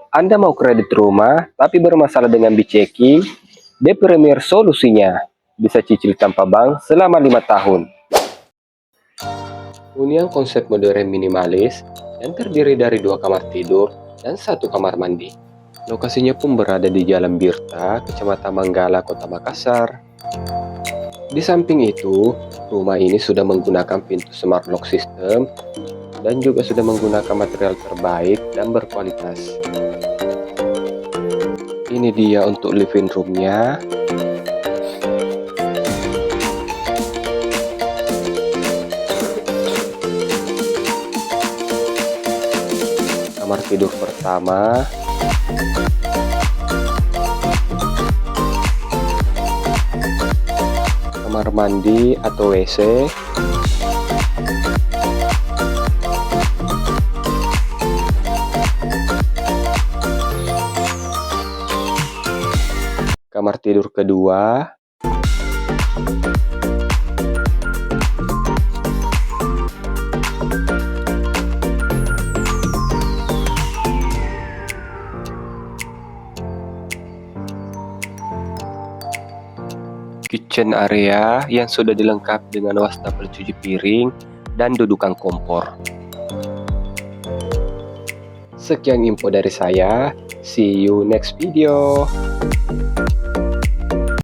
Anda mau kredit rumah tapi bermasalah dengan B-checking? The Premier solusinya. Bisa cicil tanpa bank selama 5 tahun. Hunian konsep modern minimalis yang terdiri dari 2 kamar tidur dan 1 kamar mandi. Lokasinya pun berada di Jalan Birta, Kecamatan Manggala, Kota Makassar. Di samping itu, rumah ini sudah menggunakan pintu smart lock system dan juga sudah menggunakan material terbaik dan berkualitas. Ini dia untuk living room-nya. Kamar tidur pertama. Kamar mandi atau WC. Kamar tidur kedua. Kitchen area yang sudah dilengkapi dengan wastafel cuci piring dan dudukan kompor. Sekian info dari saya. See you next video.